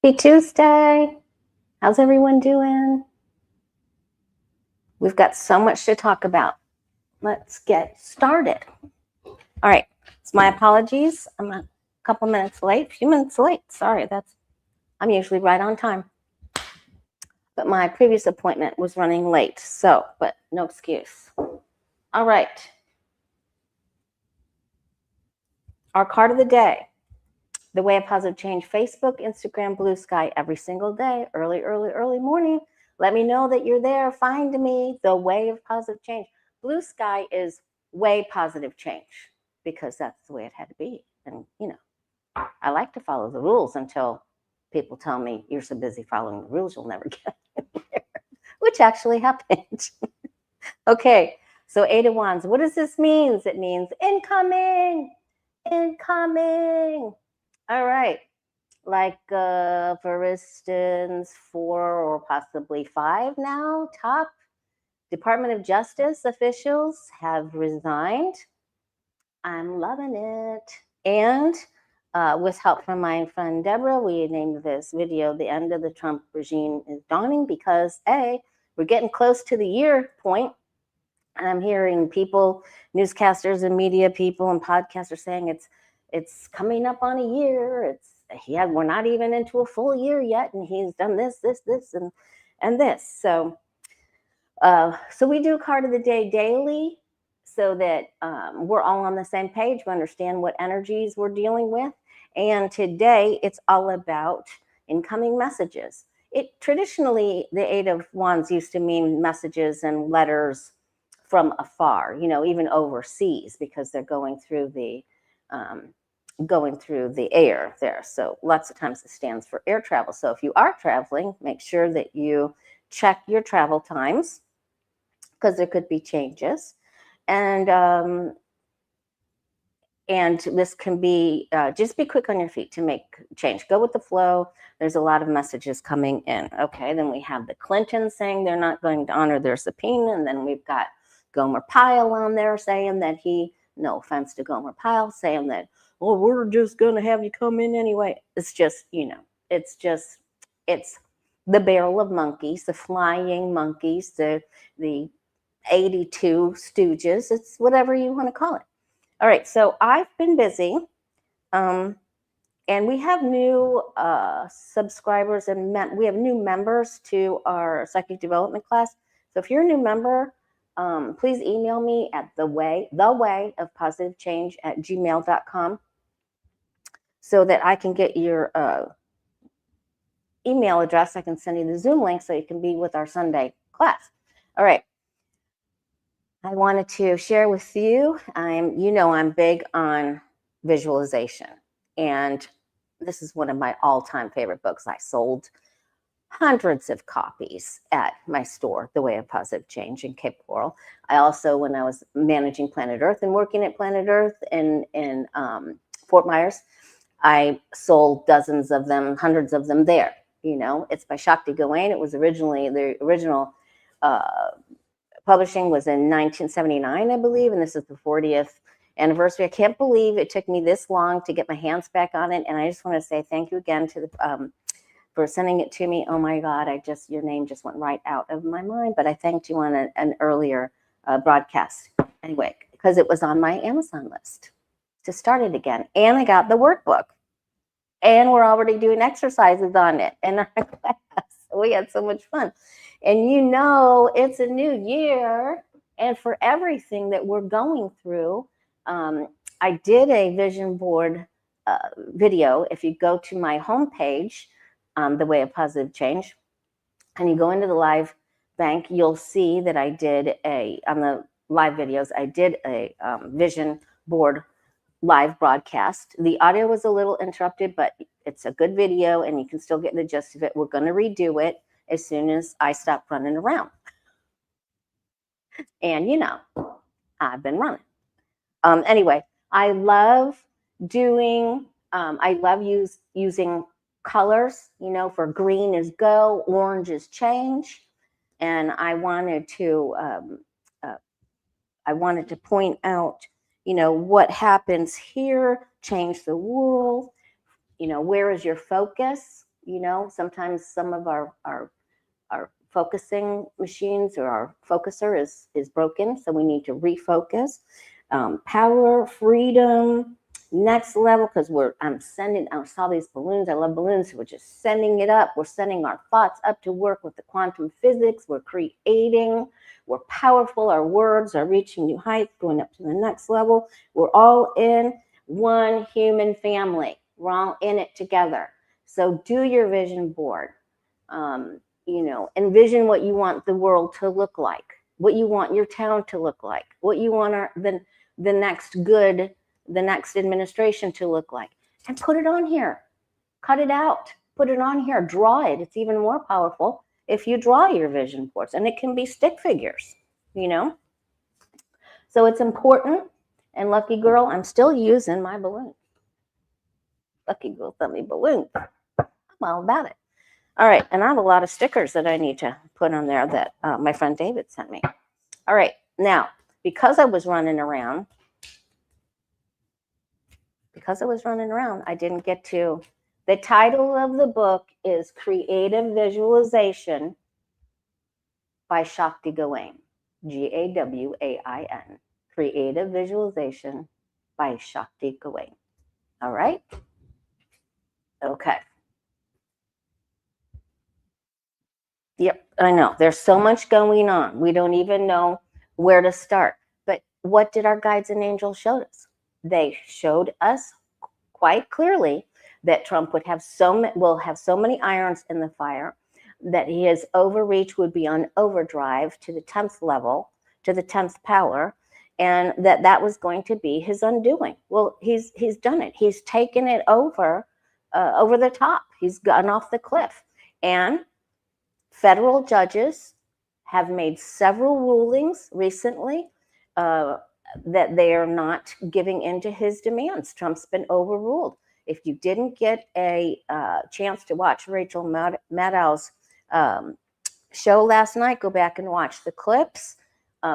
Happy Tuesday. How's everyone doing? We've got so much to talk about. Let's get started. All right. It's my apologies. I'm a couple minutes late, a few minutes late. Sorry, I'm usually right on time. But my previous appointment was running late, but no excuse. All right. Our card of the day. The Way of Positive Change, Facebook, Instagram, Blue Sky, every single day, early morning. Let me know that you're there. Find me, The Way of Positive Change. Blue Sky is way positive change because that's the way it had to be. And, I like to follow the rules until people tell me you're so busy following the rules, you'll never get there, which actually happened. Okay, so 8 of Wands. What does this mean? It means incoming. All right. Like, for instance, 4 or possibly 5 now, top Department of Justice officials have resigned. I'm loving it. And with help from my friend Deborah, we named this video The End of the Trump Regime is Dawning because, A, we're getting close to the year point. And I'm hearing people, newscasters and media people and podcasters saying it's coming up on a year. We're not even into a full year yet, and he's done this, and this. So we do card of the day daily so that we're all on the same page. We understand what energies we're dealing with. And today it's all about incoming messages. Traditionally, the 8 of Wands used to mean messages and letters from afar, even overseas, because they're going through the air there. So lots of times it stands for air travel. So if you are traveling, make sure that you check your travel times because there could be changes. And this can be, just be quick on your feet to make change. Go with the flow. There's a lot of messages coming in. Okay, then we have the Clintons saying they're not going to honor their subpoena. And then we've got Gomer Pyle on there saying that no offense to Gomer Pyle, saying that, well, we're just going to have you come in anyway. It's just, it's the barrel of monkeys, the flying monkeys, the 82 stooges. It's whatever you want to call it. All right, so I've been busy, and we have new subscribers and we have new members to our psychic development class. So if you're a new member, please email me at the way of positive change at gmail.com so that I can get your email address. I can send you the Zoom link so you can be with our Sunday class. All right. I wanted to share with you, I'm big on visualization, and this is one of my all-time favorite books. I sold hundreds of copies at my store, The Way of Positive Change in Cape Coral. I also, when I was managing Planet Earth and working at Planet Earth in Fort Myers, I sold dozens of them, hundreds of them there. It's by Shakti Gawain. It was originally, the original publishing was in 1979, I believe, and this is the 40th anniversary. I can't believe it took me this long to get my hands back on it, and I just want to say thank you again to for sending it to me. Oh my God, your name just went right out of my mind, but I thanked you on an earlier broadcast anyway, because it was on my Amazon list to start it again. And I got the workbook, and we're already doing exercises on it in our class. We had so much fun. And it's a new year, and for everything that we're going through, I did a vision board video. If you go to my homepage, The Way of Positive Change, and you go into the live bank, you'll see that I did on the live videos, I did a vision board live broadcast. The audio was a little interrupted, but it's a good video and you can still get the gist of it. We're going to redo it as soon as I stop running around. And I've been running. Anyway, I love doing, using colors, for green is go, orange is change. And I wanted to point out, what happens here, change the world, where is your focus? You know, sometimes some of our focusing machines or our focuser is broken, so we need to refocus. Power, freedom, next level, because I saw these balloons. I love balloons. We're just sending it up. We're sending our thoughts up to work with the quantum physics. We're creating. We're powerful. Our words are reaching new heights, going up to the next level. We're all in one human family. We're all in it together. So do your vision board. You know, envision what you want the world to look like, what you want your town to look like, what you want the next administration to look like, and put it on here. Cut it out, put it on here, draw it. It's even more powerful if you draw your vision boards, and it can be stick figures, you know. So it's important. And lucky girl, I'm still using my balloon. Lucky girl sent me balloons. I'm all about it. All right, and I have a lot of stickers that I need to put on there that my friend David sent me. All right, now, because I was running around, I didn't get to, the title of the book is Creative Visualization by Shakti Gawain, Gawain. Creative Visualization by Shakti Gawain. All right? Okay. Yep, I know. There's so much going on. We don't even know where to start. But what did our guides and angels show us? They showed us quite clearly that Trump will have so many irons in the fire, that his overreach would be on overdrive to the 10th level, to the 10th power, and that was going to be his undoing. Well, he's done it. He's taken it over the top. He's gotten off the cliff. And federal judges have made several rulings recently that they are not giving in to his demands. Trump's been overruled. If you didn't get a chance to watch Rachel Maddow's show last night, go back and watch the clips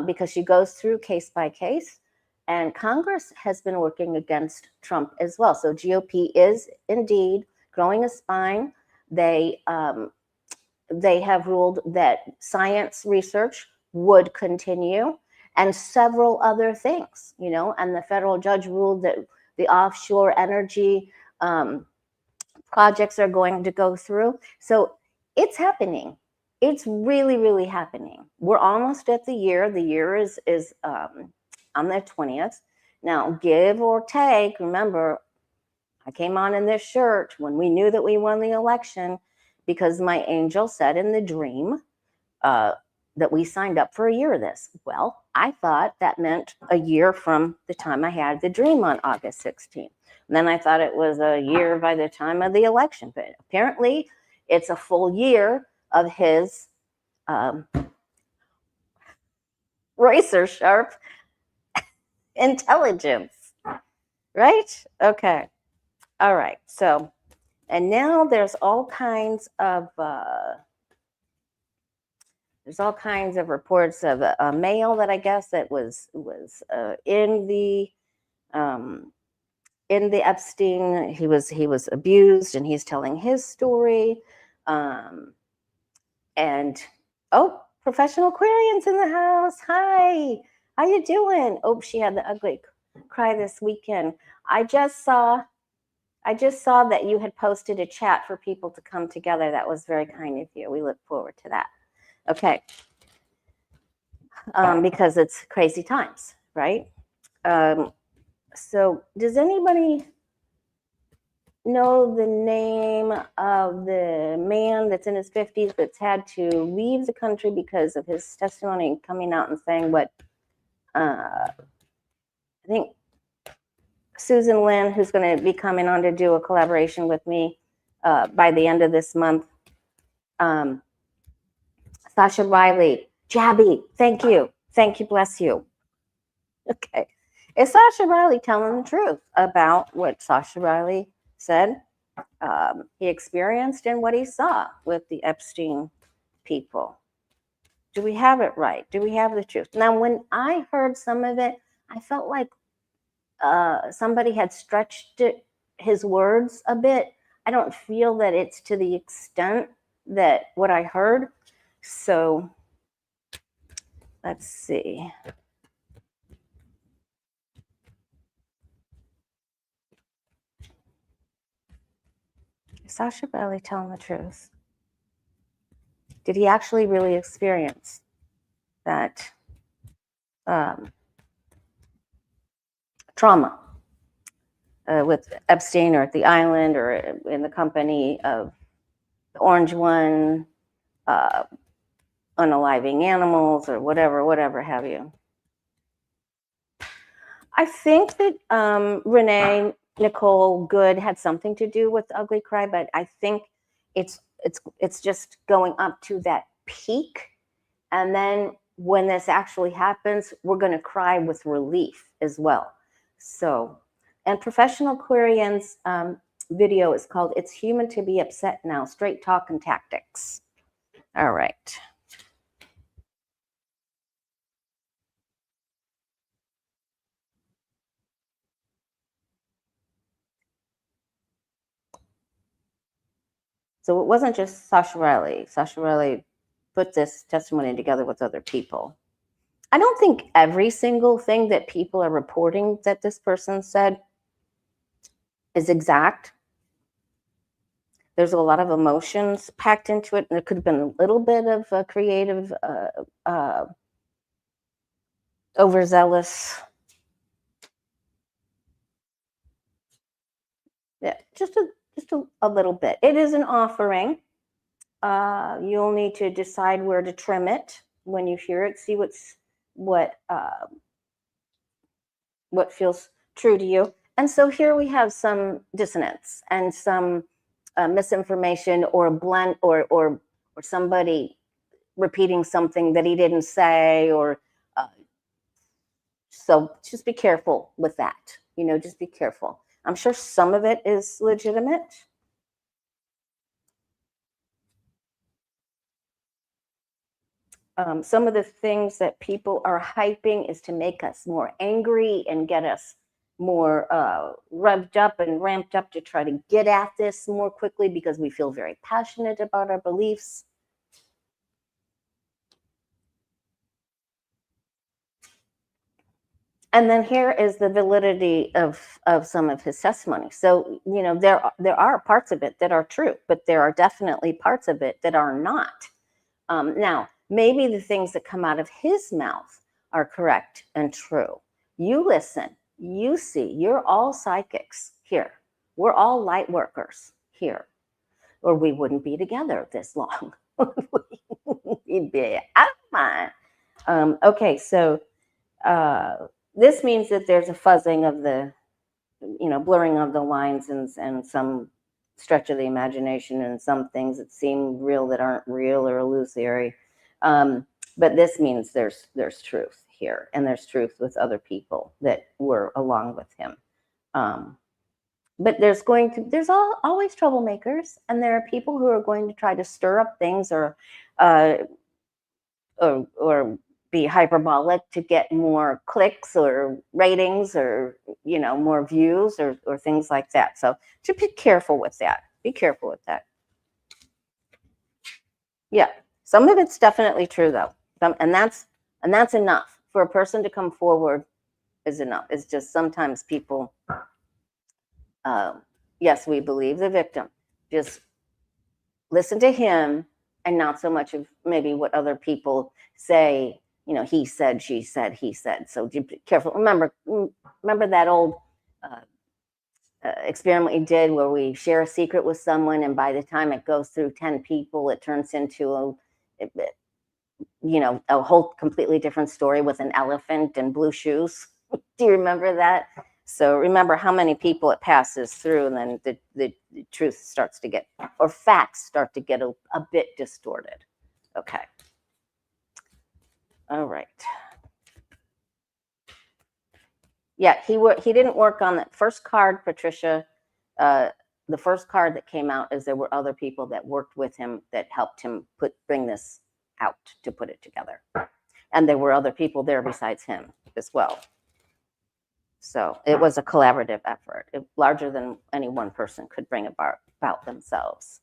because she goes through case by case. And Congress has been working against Trump as well. So GOP is indeed growing a spine. They have ruled that science research would continue, and several other things, you know, and the federal judge ruled that the offshore energy projects are going to go through. So it's happening. It's really, really happening. We're almost at the year. The year is on the 20th. Now, give or take, remember, I came on in this shirt when we knew that we won the election, because my angel said in the dream that we signed up for a year of this. Well, I thought that meant a year from the time I had the dream on August 16th. And then I thought it was a year by the time of the election. But apparently, it's a full year of his razor sharp intelligence. Right? Okay. All right. So, and now there's all kinds of reports of a male that I guess that was in the Epstein. He was abused, and he's telling his story. And professional Aquarians in the house. Hi, how you doing? Oh, she had the ugly cry this weekend. I just saw that you had posted a chat for people to come together. That was very kind of you. We look forward to that. Okay. Because it's crazy times, right? So does anybody know the name of the man that's in his 50s that's had to leave the country because of his testimony, coming out and saying what I think Susan Lynn, who's going to be coming on to do a collaboration with me by the end of this month. Sasha Riley, Jabby, thank you, bless you. Okay, is Sasha Riley telling the truth about what Sasha Riley said he experienced and what he saw with the Epstein people? Do we have it right? Do we have the truth? Now, when I heard some of it, I felt like somebody had stretched his words a bit. I don't feel that it's to the extent that what I heard. So let's see. Is Sasha Bailey telling the truth? Did he actually really experience that trauma with Epstein, or at the island, or in the company of the Orange One, unaliving animals, or whatever have you? I think that Renee Nicole Good had something to do with Ugly Cry, but I think it's just going up to that peak, and then when this actually happens, we're going to cry with relief as well. So, and Professional Quarian's video is called "It's Human to Be Upset Now: Straight Talk and Tactics." All right. So it wasn't just Sasha Riley. Sasha Riley put this testimony together with other people. I don't think every single thing that people are reporting that this person said is exact. There's a lot of emotions packed into it, and there could have been a little bit of a creative, overzealous. Yeah, just a little bit. It is an offering. You'll need to decide where to trim it when you hear it. See what feels true to you. And so here we have some dissonance and some misinformation, or a blend, or somebody repeating something that he didn't say, or so just be careful with that. Just be careful. I'm sure some of it is legitimate. Some of the things that people are hyping is to make us more angry and get us more revved up and ramped up to try to get at this more quickly, because we feel very passionate about our beliefs. And then here is the validity of some of his testimony. So, there are parts of it that are true, but there are definitely parts of it that are not. Now, maybe the things that come out of his mouth are correct and true. You listen, you see, you're all psychics here. We're all light workers here, or we wouldn't be together this long. We'd be out of mind. Okay, so this means that there's a fuzzing of the, blurring of the lines, and some stretch of the imagination, and some things that seem real that aren't real, or illusory. But this means there's truth here, and there's truth with other people that were along with him. But there's always troublemakers, and there are people who are going to try to stir up things, or be hyperbolic to get more clicks or ratings, or more views, or things like that. So just be careful with that. Be careful with that. Yeah, some of it's definitely true though, and that's enough for a person to come forward. Is enough. It's just sometimes people, yes, we believe the victim. Just listen to him, and not so much of maybe what other people say. He said, she said, he said. So be careful. Remember that old experiment we did, where we share a secret with someone, and by the time it goes through 10 people, it turns into a whole completely different story with an elephant and blue shoes. Do you remember that? So remember how many people it passes through, and then the truth starts to get, or facts start to get a bit distorted. Okay. All right. Yeah, he didn't work on that first card, Patricia. The first card that came out is there were other people that worked with him that helped him bring this out, to put it together. And there were other people there besides him as well. So it was a collaborative effort, larger than any one person could bring about. about themselves.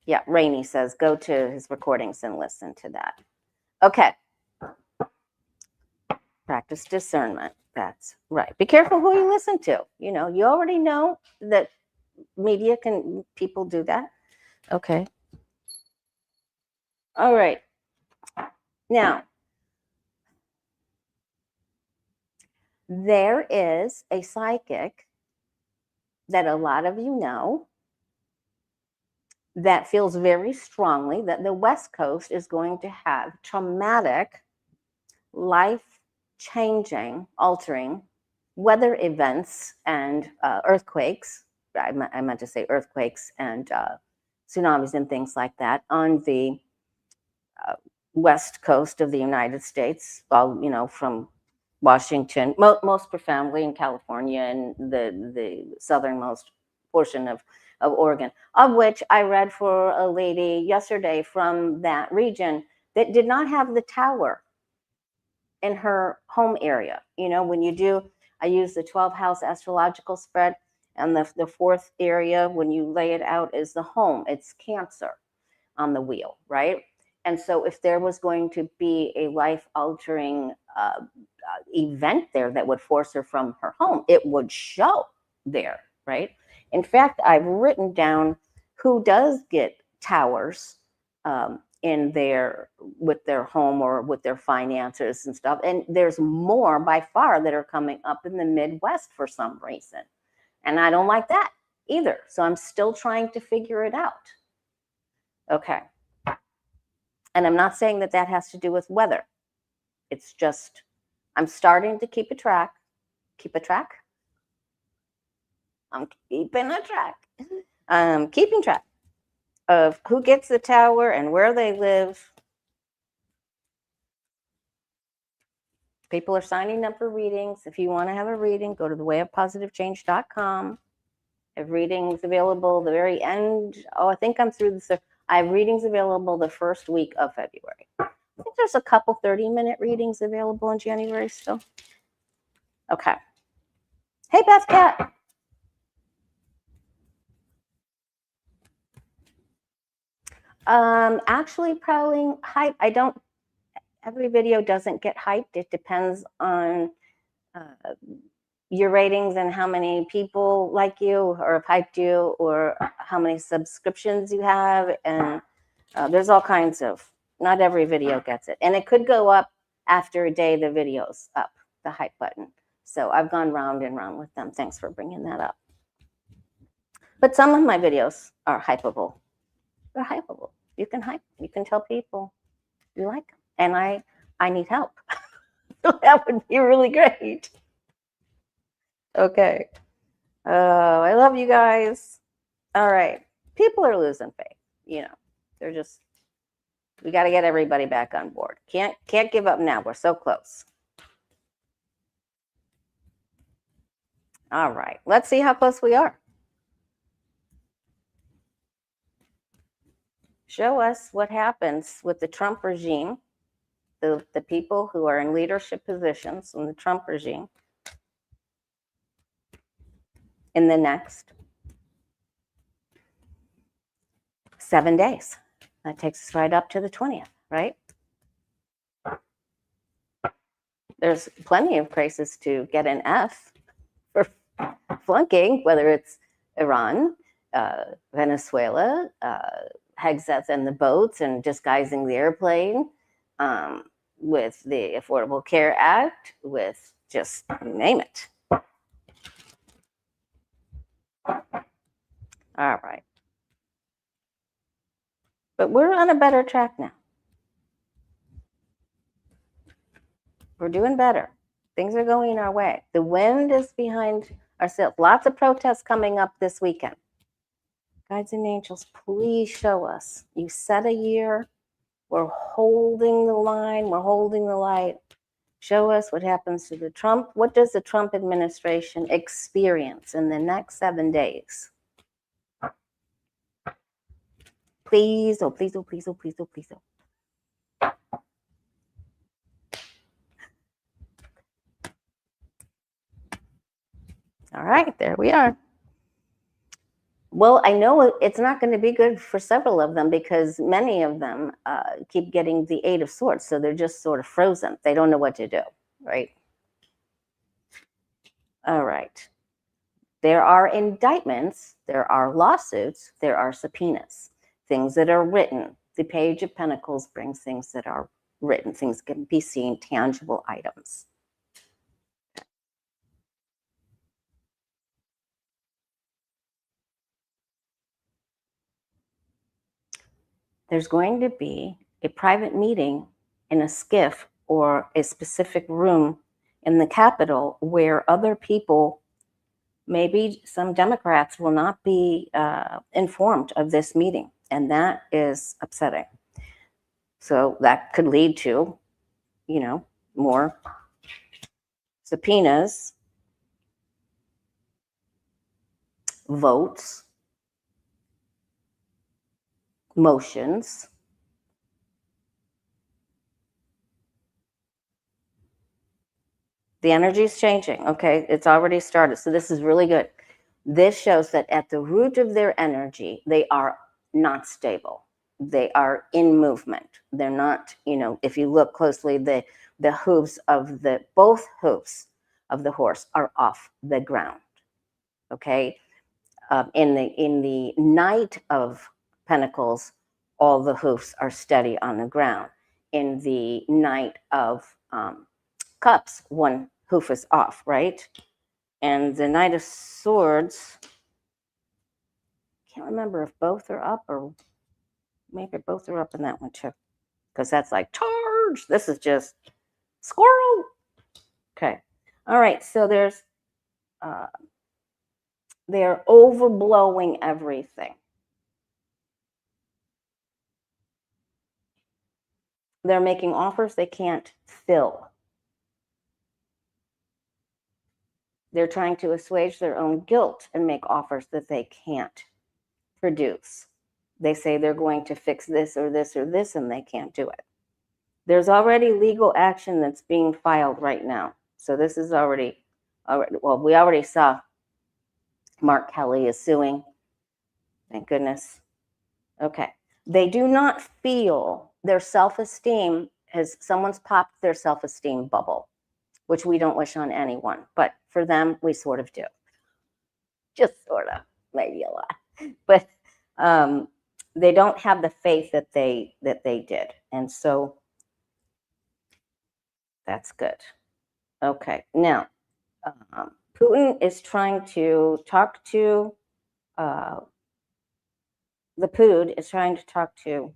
Yeah, Rainey says, go to his recordings and listen to that. Okay. Practice discernment. That's right. Be careful who you listen to. You know, you already know that people do that. Okay. All right. Now, there is a psychic that a lot of you know that feels very strongly that the West Coast is going to have traumatic, life-changing, altering weather events and earthquakes. I meant to say earthquakes and tsunamis and things like that on the West Coast of the United States, all, you know, from Washington, most profoundly in California and the southernmost portion of Oregon, of which I read for a lady yesterday from that region that did not have the tower in her home area. You know, when you do, I use the 12 house astrological spread, and the fourth area, when you lay it out, is the home. It's Cancer on the wheel, right? And so if there was going to be a life-altering event there that would force her from her home, it would show there, right? In fact, I've written down who does get towers in their with their home or with their finances and stuff. And there's more by far that are coming up in the Midwest for some reason. And I don't like that either. So I'm still trying to figure it out. Okay. And I'm not saying that that has to do with weather. It's just, I'm starting to keep a track. Keep a track? I'm keeping a track. Keeping track of who gets the tower and where they live. People are signing up for readings. If you want to have a reading, go to thewayofpositivechange.com. I have readings available the very end. Oh, I think I'm through the. I have readings available the first week of February. I think there's a couple 30-minute readings available in January still. Okay. Hey, Beth Cat. Actually, prowling hype. I don't. Every video doesn't get hyped. It depends on your ratings and how many people like you or have hyped you or how many subscriptions you have. And there's all kinds of, not every video gets it. And it could go up after a day the video's up, the hype button. So I've gone round and round with them. Thanks for bringing that up. But some of my videos are hypeable. They're hypeable. You can hype. You can tell people you like them. And I need help. So that would be really great. Okay. I love you guys. All right. People are losing faith. You know, they're just, we got to get everybody back on board. Can't give up now. We're so close. All right. Let's see how close we are. Show us what happens with the Trump regime, the people who are in leadership positions in the Trump regime in the next 7 days. That takes us right up to the 20th, right? There's plenty of places to get an F for flunking, whether it's Iran, Venezuela, Hegseth and the boats and disguising the airplane, with the Affordable Care Act, with just name it. All right. But we're on a better track now. We're doing better. Things are going our way. The wind is behind ourselves. Lots of protests coming up this weekend. Guides and angels, please show us. You said a year. We're holding the line. We're holding the light. Show us what happens to the Trump. What does the Trump administration experience in the next 7 days? Please, oh, please, oh, please, oh, please, oh, please, oh. All right, there we are. Well, I know it's not going to be good for several of them because many of them keep getting the Eight of Swords. So they're just sort of frozen. They don't know what to do, right? All right. There are indictments, there are lawsuits, there are subpoenas, things that are written. The Page of Pentacles brings things that are written, things can be seen, tangible items. There's going to be a private meeting in a skiff or a specific room in the Capitol where other people, maybe some Democrats, will not be informed of this meeting. And that is upsetting. So that could lead to, more subpoenas, votes, motions. The energy is changing. Okay, it's already started. So this is really good. This shows that at the root of their energy, they are not stable. They are in movement. They're not, if you look closely, the hooves of both hooves of the horse are off the ground. Okay. In the Knight of Pentacles, all the hoofs are steady on the ground. In the Knight of Cups, one hoof is off, right? And the Knight of Swords, can't remember if both are up, or maybe both are up in that one too, because that's like charge. This is just squirrel. Okay. All right. So they're overblowing everything. They're making offers they can't fill. They're trying to assuage their own guilt and make offers that they can't produce. They say they're going to fix this or this or this, and they can't do it. There's already legal action that's being filed right now. So this is already well, we already saw Mark Kelly is suing. Thank goodness. Okay. They do not feel their self-esteem someone's popped their self-esteem bubble, which we don't wish on anyone. But for them, we sort of do. Just sort of, maybe a lot. But they don't have the faith that they did. And so that's good. Okay. Now, Putin is trying to talk to the Pood is trying to talk to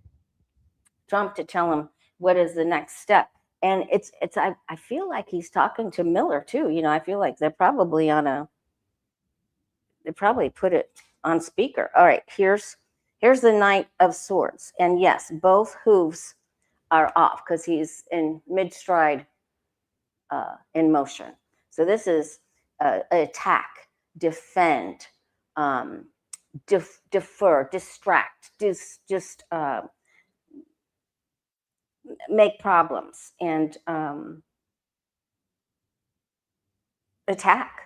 Trump to tell him what is the next step. And I feel like he's talking to Miller too. I feel like they're probably they probably put it on speaker. All right, here's the Knight of Swords. And yes, both hooves are off because he's in mid-stride in motion. So this is attack, defend, defer, distract, just make problems and attack.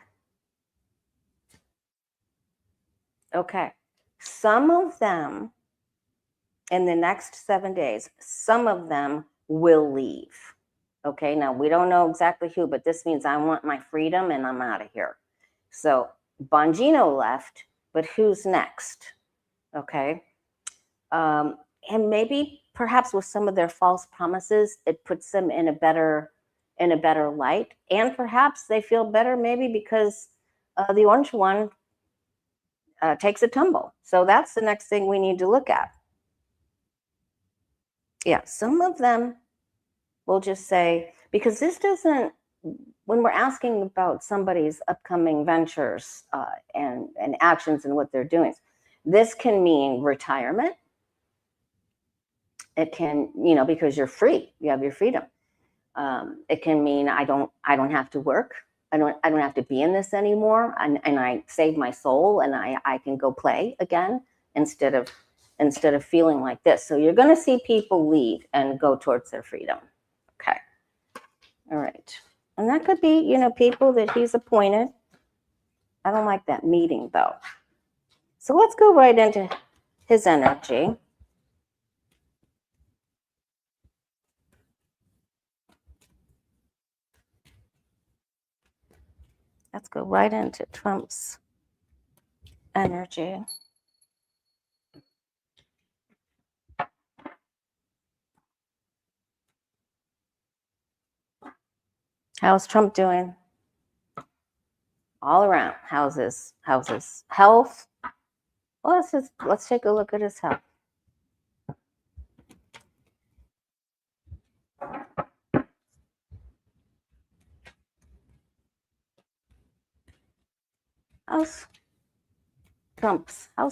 Okay. Some of them in the next 7 days, some of them will leave. Okay. Now we don't know exactly who, but this means I want my freedom and I'm out of here. So Bongino left, but who's next? Okay. And maybe perhaps with some of their false promises, it puts them in a better light. And perhaps they feel better maybe because the orange one takes a tumble. So that's the next thing we need to look at. Yeah, some of them will just say, because this doesn't, when we're asking about somebody's upcoming ventures and actions and what they're doing, this can mean retirement. It can, because you're free, you have your freedom. It can mean I don't have to work. I don't have to be in this anymore, and I save my soul, and I can go play again instead of feeling like this. So you're going to see people leave and go towards their freedom. Okay. All right. And that could be, people that he's appointed. I don't like that meeting though. So let's go right into his energy. Let's go right into Trump's energy. How's Trump doing? All around. How's his health? Well, let's take a look at his health. How's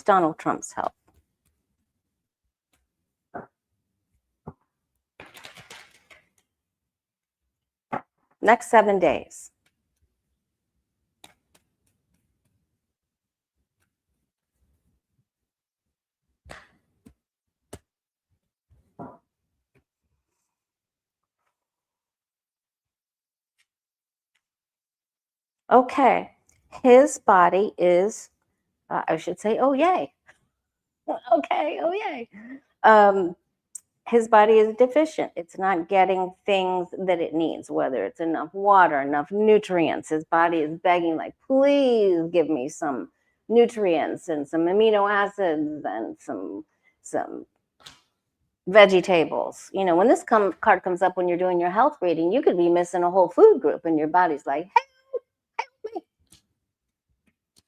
Donald Trump's health? Next 7 days. Okay, his body is, I should say, oh yay. Okay, oh yay. His body is deficient. It's not getting things that it needs, whether it's enough water, enough nutrients. His body is begging, like, please give me some nutrients and some amino acids and some vegetables. You know, when this card comes up when you're doing your health reading, you could be missing a whole food group and your body's like, hey, help me.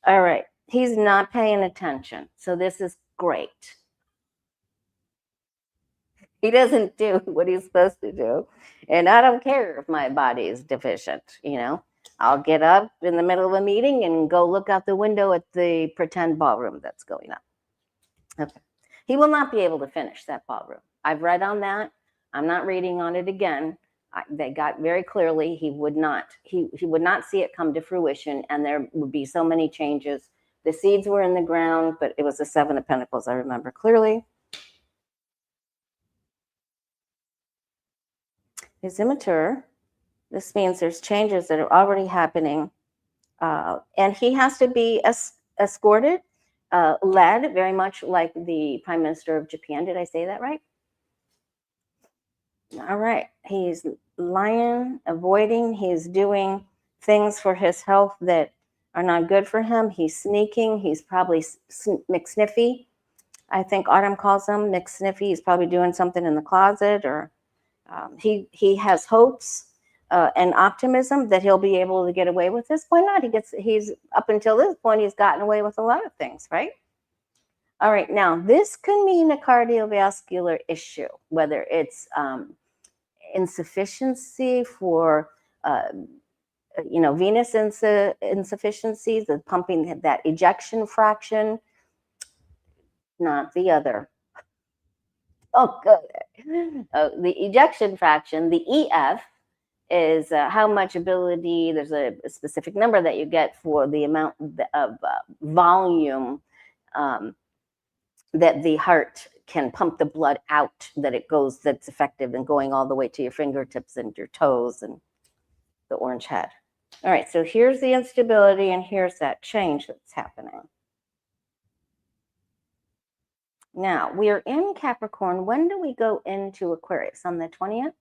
All right. He's not paying attention. So this is great. He doesn't do what he's supposed to do. And I don't care if my body is deficient, you know. I'll get up in the middle of a meeting and go look out the window at the pretend ballroom that's going up. Okay. He will not be able to finish that ballroom. I've read on that. I'm not reading on it again. They got very clearly he would not see it come to fruition, and there would be so many changes. The seeds were in the ground, but it was the 7 of Pentacles, I remember clearly. He's immature. This means there's changes that are already happening. And he has to be escorted, led, very much like the Prime Minister of Japan. Did I say that right? All right. He's lying, avoiding. He's doing things for his health that are not good for him. He's sneaking. He's probably McSniffy. I think Autumn calls him McSniffy. He's probably doing something in the closet, or he has hopes and optimism that he'll be able to get away with this. Why not? He's up until this point, he's gotten away with a lot of things, right? All right. Now, this could mean a cardiovascular issue, whether it's insufficiency for, venous insufficiencies, the pumping, that ejection fraction, not the other. Oh, good. The ejection fraction, the EF, is how much ability, there's a specific number that you get for the amount of volume that the heart can pump the blood out, that's effective in going all the way to your fingertips and your toes and the orange head. All right, so here's the instability and here's that change that's happening. Now, we are in Capricorn. When do we go into Aquarius? On the 20th?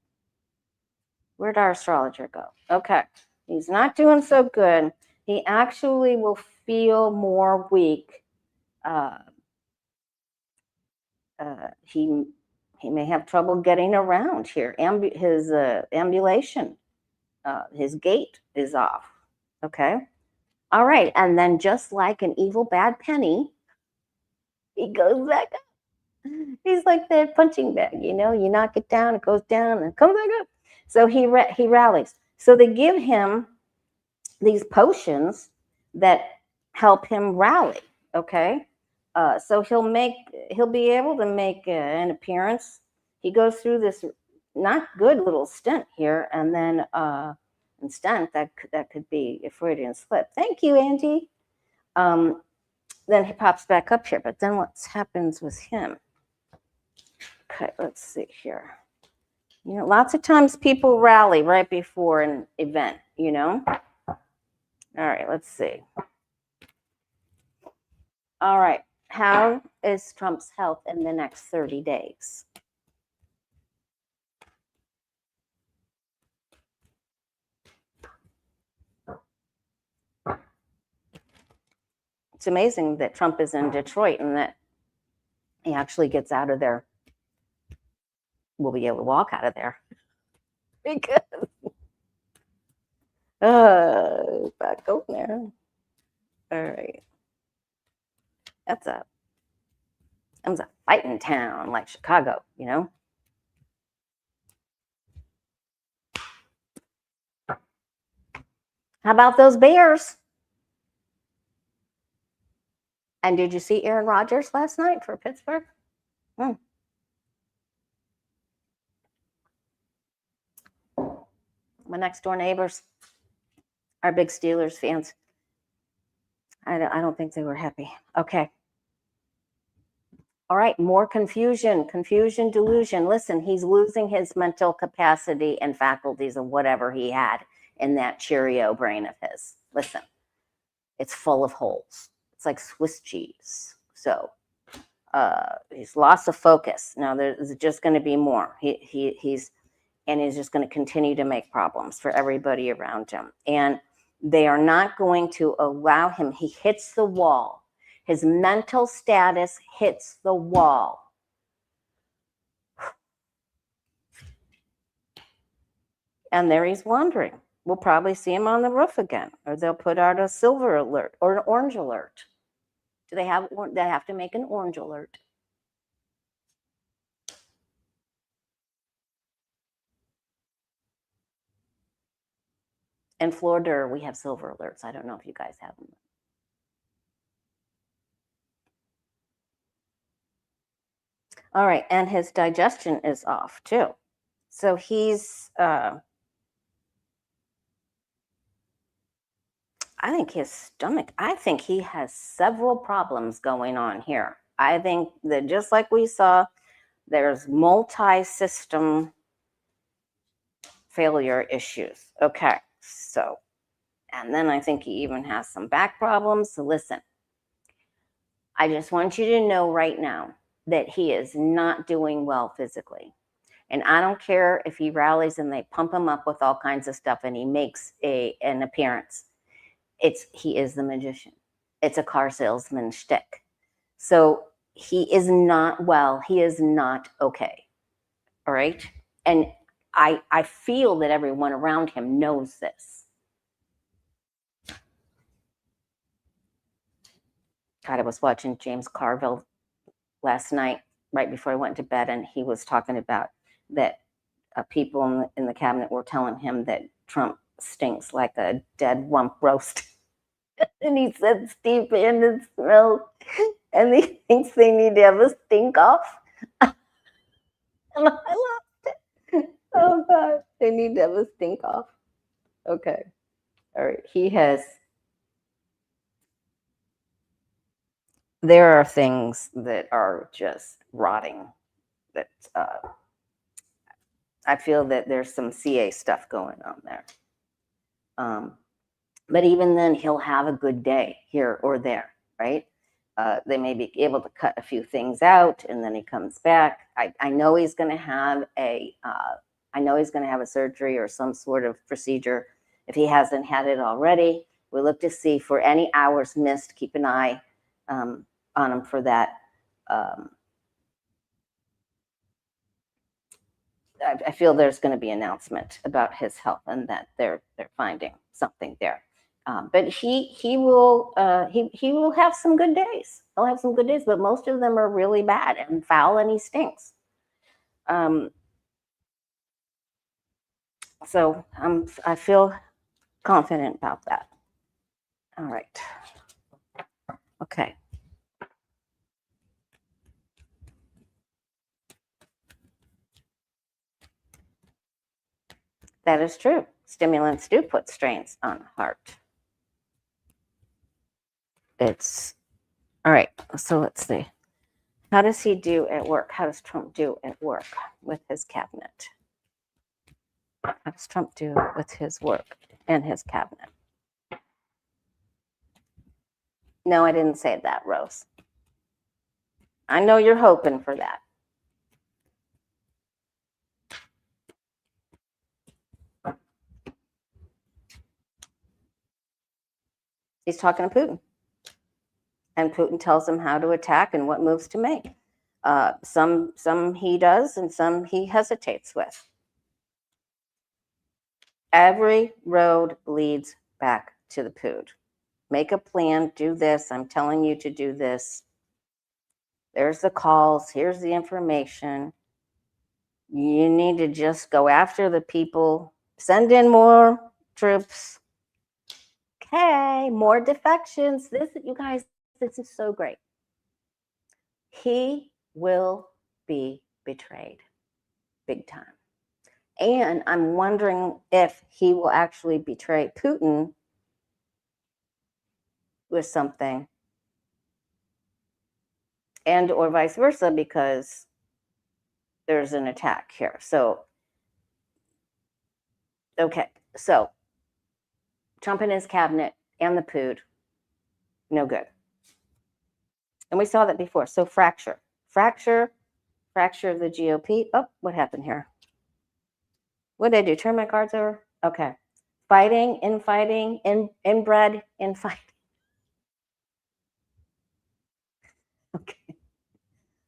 Where'd our astrologer go? Okay, he's not doing so good. He actually will feel more weak. He may have trouble getting around here. His ambulation, his gait is off. Okay. All right. And then just like an evil bad penny, he goes back up. He's like that punching bag, you knock it down, it goes down and comes back up. So he rallies. So they give him these potions that help him rally. Okay. So he'll be able to make an appearance. He goes through this not good little stint here, and then stent that could be a Freudian slip. Thank you, Angie. Then he pops back up here, but then what happens with him? Okay, let's see here. Lots of times people rally right before an event. All right, let's see. All right. how is Trump's health in the next 30 days? It's amazing that Trump is in Detroit and that he actually gets out of there. We'll be able to walk out of there. Because back over there. All right. That's a fighting town like Chicago, you know? How about those Bears? And did you see Aaron Rodgers last night for Pittsburgh? My next door neighbors are big Steelers fans. I don't think they were happy. Okay. All right, more confusion, delusion. Listen, he's losing his mental capacity and faculties of whatever he had in that Cheerio brain of his. Listen, it's full of holes. It's like Swiss cheese. So he's lost of focus. Now there's just going to be more. He's just going to continue to make problems for everybody around him. And they are not going to allow him. He hits the wall. His mental status hits the wall. And there he's wandering. We'll probably see him on the roof again, or they'll put out a silver alert or an orange alert. Do they have to make an orange alert? In Florida, we have silver alerts. I don't know if you guys have them. All right, and his digestion is off too. So he's, I think his stomach, I think he has several problems going on here. I think that just like we saw, there's multi-system failure issues. Okay, so, and then I think he even has some back problems. So listen, I just want you to know right now that he is not doing well physically. And I don't care if he rallies and they pump him up with all kinds of stuff and he makes an appearance. He is the magician. It's a car salesman shtick. So he is not well. He is not okay. All right. And I feel that everyone around him knows this. God, I was watching James Carville last night, right before I went to bed, and he was talking about that people in the cabinet were telling him that Trump stinks like a dead lump roast. And he said Steve Bannon smells, and he thinks they need to have a stink off. And I laughed it. Oh God, they need to have a stink off. Okay. All right. There are things that are just rotting. That I feel that there's some CA stuff going on there. But even then, he'll have a good day here or there, right? They may be able to cut a few things out, and then he comes back. I know he's going to have a surgery or some sort of procedure if he hasn't had it already. We look to see for any hours missed. Keep an eye on him for that. I feel there's going to be an announcement about his health and that they're finding something there. But he will have some good days. He'll have some good days, but most of them are really bad and foul, and he stinks. So I feel confident about that. All right. Okay. That is true. Stimulants do put strains on the heart. It's all right. So let's see. How does he do at work? How does Trump do at work with his cabinet? How does Trump do with his work and his cabinet? No, I didn't say that, Rose. I know you're hoping for that. He's talking to Putin. And Putin tells him how to attack and what moves to make. Some he does and some he hesitates with. Every road leads back to the Pud. Make a plan, do this. I'm telling you to do this. There's the calls. Here's the information. You need to just go after the people. Send in more troops. Okay, more defections. This, you guys, this is so great. He will be betrayed big time. And I'm wondering if he will actually betray Putin with something, and or vice versa, because there's an attack here. So, okay, so Trump and his cabinet and the Pud, no good. And we saw that before. So fracture of the GOP. Oh, what happened here? What did I do? Turn my cards over? Okay. Fighting, inbred, infighting. Okay.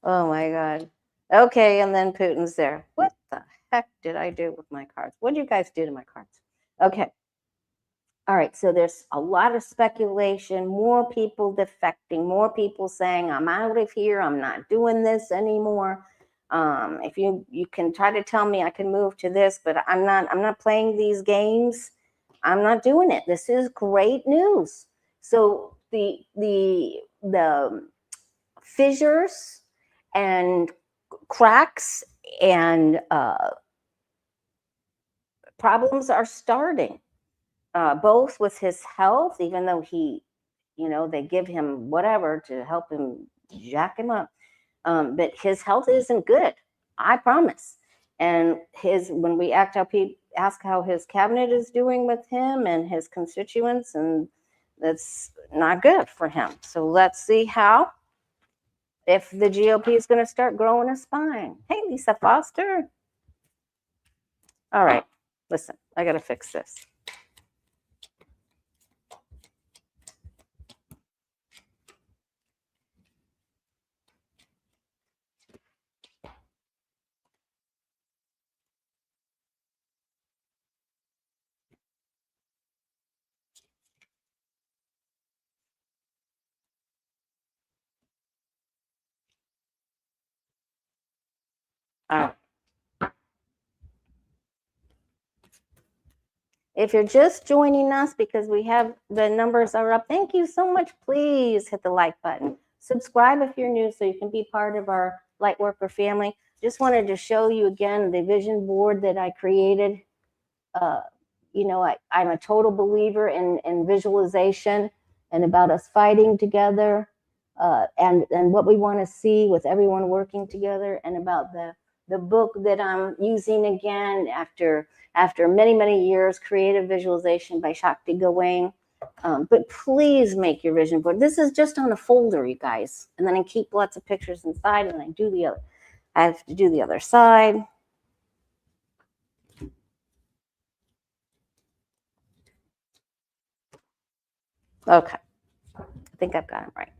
Oh my God. Okay, and then Putin's there. What the heck did I do with my cards? What did you guys do to my cards? Okay. All right, so there's a lot of speculation, more people defecting, more people saying, I'm out of here, I'm not doing this anymore. If you can try to tell me I can move to this, but I'm not playing these games. I'm not doing it. This is great news. So the fissures and cracks and problems are starting, both with his health, even though he, they give him whatever to help him jack him up. But his health isn't good, I promise. And when we ask how his cabinet is doing with him and his constituents, and that's not good for him. So let's see if the GOP is going to start growing a spine. Hey, Lisa Foster. All right, listen, I got to fix this. All right. If you're just joining us because the numbers are up, thank you so much. Please hit the like button. Subscribe if you're new so you can be part of our Lightworker family. Just wanted to show you again the vision board that I created. I'm a total believer in visualization and about us fighting together, and what we want to see with everyone working together, and about the book that I'm using again after many, many years, Creative Visualization by Shakti Gawain. But please make your vision board. This is just on a folder, you guys. And then I keep lots of pictures inside, and I have to do the other side. Okay. I think I've got it right.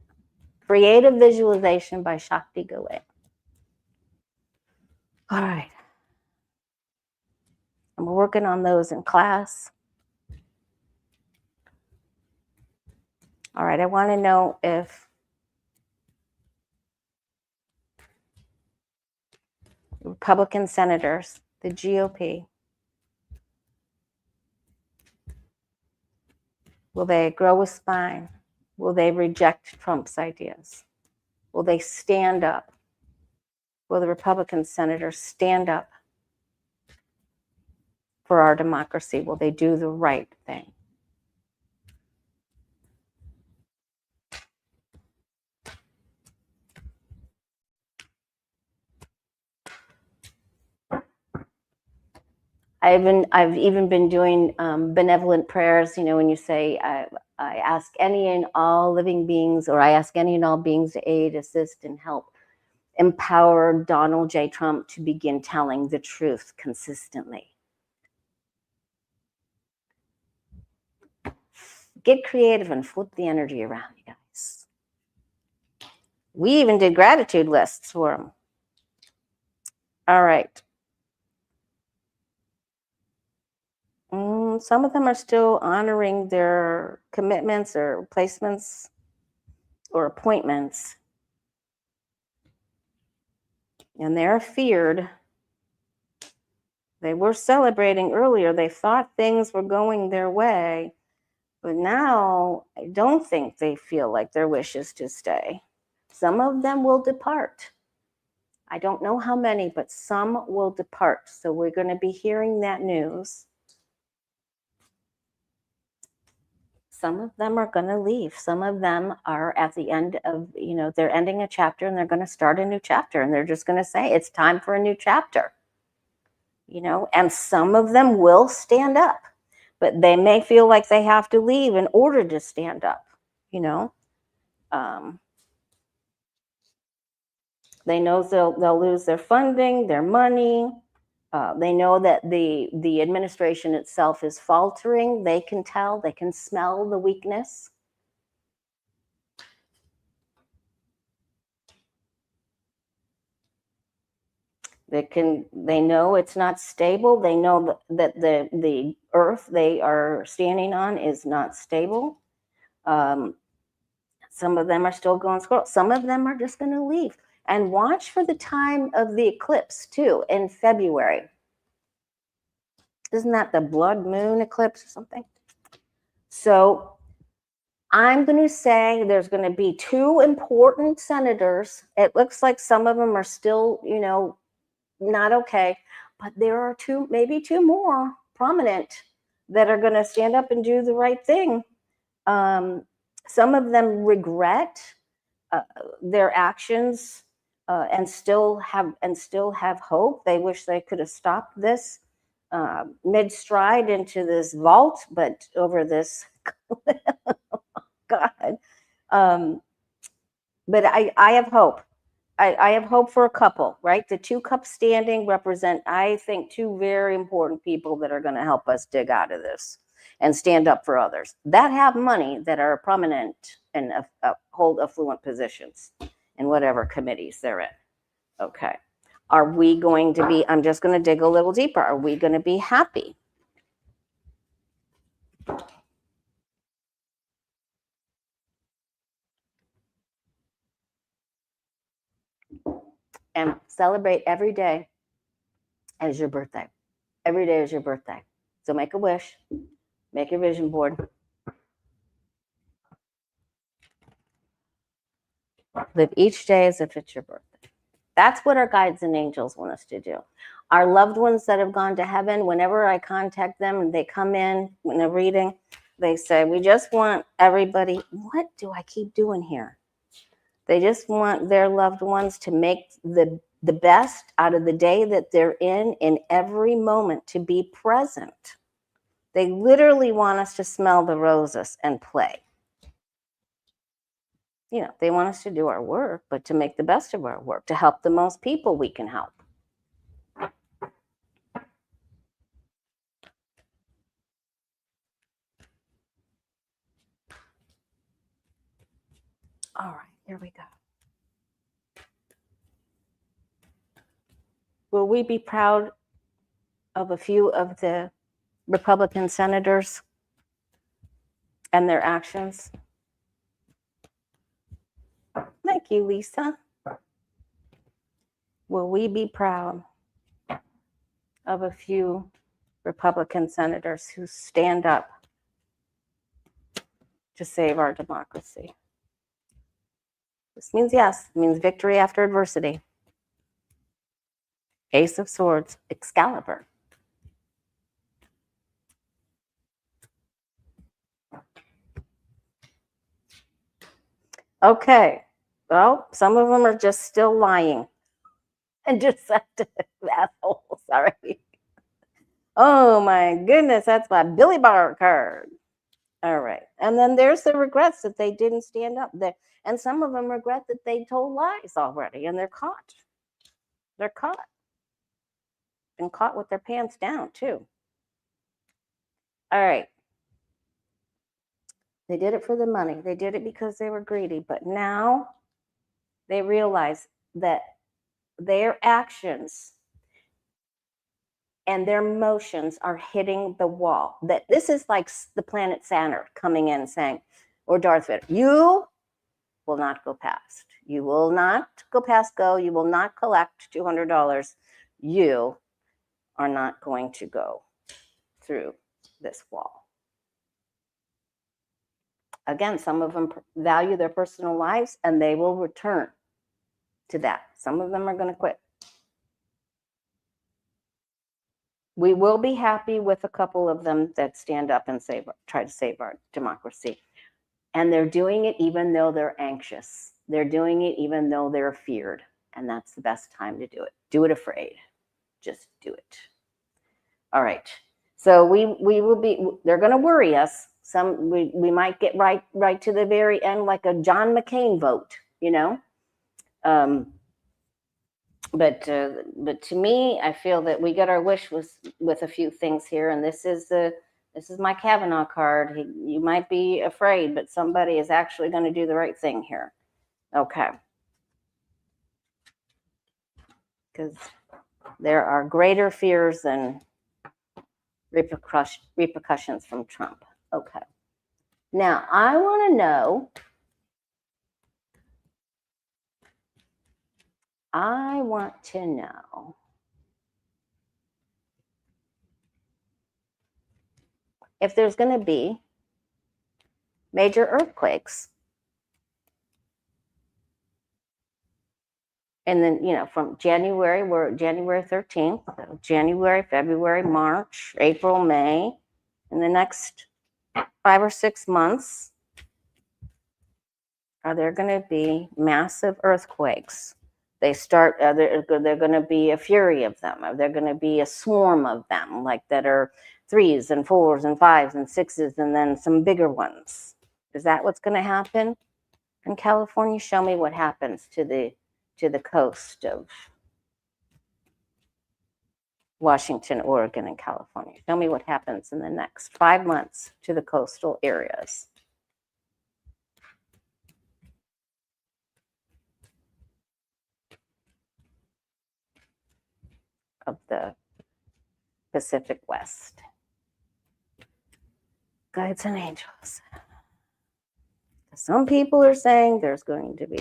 Creative Visualization by Shakti Gawain. All right. I'm working on those in class. All right, I want to know if Republican senators, the GOP, will they grow a spine? Will they reject Trump's ideas? Will they stand up? Will the Republican senators stand up for our democracy? Will they do the right thing? I've even been doing benevolent prayers. When you say, I ask any and all living beings, or I ask any and all beings to aid, assist, and help empower Donald J. Trump to begin telling the truth consistently. Get creative and flip the energy around, you guys. We even did gratitude lists for them. All right. Some of them are still honoring their commitments or placements or appointments. And they're feared. They were celebrating earlier. They thought things were going their way. But now I don't think they feel like their wish is to stay. Some of them will depart. I don't know how many, but some will depart. So we're going to be hearing that news. Some of them are going to leave. Some of them are at the end of, they're ending a chapter and they're going to start a new chapter. And they're just going to say, it's time for a new chapter. And some of them will stand up. But they may feel like they have to leave in order to stand up, They know they'll lose their funding, their money. They know that the administration itself is faltering. They can tell, they can smell the weakness. They know it's not stable. They know that the earth they are standing on is not stable. Some of them are still going squirrel. Some of them are just going to leave. And watch for the time of the eclipse too, in February. Isn't that the blood moon eclipse or something? So I'm going to say there's going to be 2 important senators. It looks like some of them are still, not okay. But there are maybe 2 more prominent that are going to stand up and do the right thing. Some of them regret their actions and still have hope. They wish they could have stopped this mid-stride into this vault, but over this God. But I have hope. I have hope for a couple, right? The 2 cups standing represent, I think, 2 very important people that are going to help us dig out of this and stand up for others that have money, that are prominent and hold affluent positions in whatever committees they're in. Okay. Are we going to be, I'm just going to dig a little deeper. Are we going to be happy? And celebrate every day as your birthday. Every day is your birthday. So make a wish, make your vision board. Live each day as if it's your birthday. That's what our guides and angels want us to do. Our loved ones that have gone to heaven, whenever I contact them and they come in when they're reading, they say, we just want everybody, what do I keep doing here? They just want their loved ones to make the best out of the day that they're in every moment, to be present. They literally want us to smell the roses and play. They want us to do our work, but to make the best of our work, to help the most people we can help. All right, here we go. Will we be proud of a few of the Republican senators and their actions? Thank you, Lisa. Will we be proud of a few Republican senators who stand up to save our democracy? This means yes. It means victory after adversity. Ace of Swords, Excalibur. Okay. Well, some of them are just still lying and deceptive assholes. Sorry. Oh my goodness, that's my Billy Bar card. All right. And then there's the regrets that they didn't stand up there. And some of them regret that they told lies already and they're caught. They're caught. And caught with their pants down, too. All right. They did it for the money. They did it because they were greedy. But now they realize that their actions and their motions are hitting the wall. That this is like the planet Saturn coming in saying, or Darth Vader, you will not go past. You will not go past go. You will not collect $200. You are not going to go through this wall. Again, some of them value their personal lives and they will return to that. Some of them are going to quit. We will be happy with a couple of them that stand up and try to save our democracy. And they're doing it even though they're anxious. They're doing it even though they're feared. And that's the best time to do it. Do it afraid. Just do it. All right. So we will be, they're going to worry us. We might get right to the very end, like a John McCain vote, you know. But to me, I feel that we got our wish with a few things here, and this is my Kavanaugh card. You might be afraid, but somebody is actually going to do the right thing here. Okay. Because there are greater fears than repercussions from Trump. Okay. Now, I want to know, if there's going to be major earthquakes. And then, you know, from January, we're January 13th, so January, February, March, April, May, in the next 5 or 6 months, are there going to be massive earthquakes? They start, they're going to be a fury of them. Are there going to be a swarm of them, like that are 3s and 4s and 5s and 6s, and then some bigger ones? Is that what's going to happen in California? Show me what happens to the coast of Washington, Oregon, and California. Show me what happens in the next 5 months to the coastal areas. Of the Pacific West. Guides and angels. Some people are saying there's going to be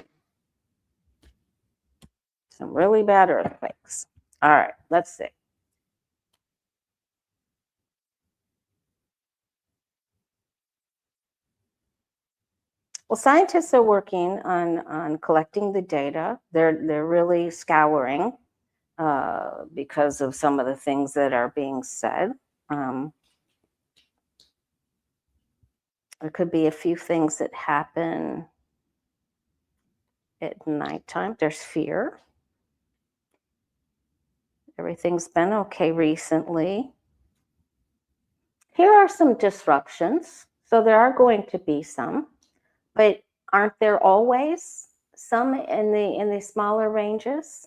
some really bad earthquakes. All right, let's see. Well, scientists are working on collecting the data. They're really scouring because of some of the things that are being said. There could be a few things that happen at nighttime. There's fear. Everything's been okay recently. Here are some disruptions. So there are going to be some, but aren't there always some in the smaller ranges?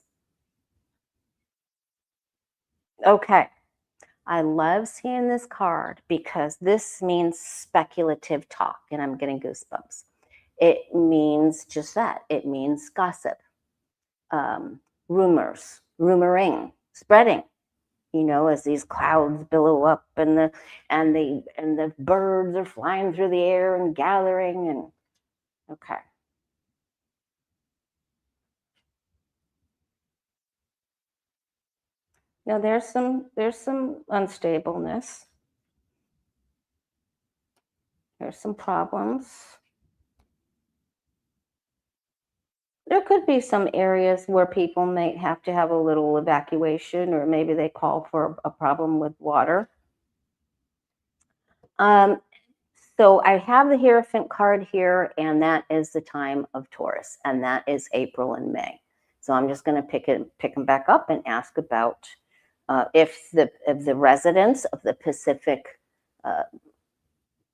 Okay. I love seeing this card because this means speculative talk, and I'm getting goosebumps. It means just that. It means gossip, rumors, rumoring, spreading. You know, as these clouds billow up and the birds are flying through the air and gathering, and okay. Now there's some unstableness. There's some problems. There could be some areas where people may have to have a little evacuation, or maybe they call for a problem with water. So I have the Hierophant card here, and that is the time of Taurus, and that is April and May. So I'm just going to pick them back up and ask about if the residents of the Pacific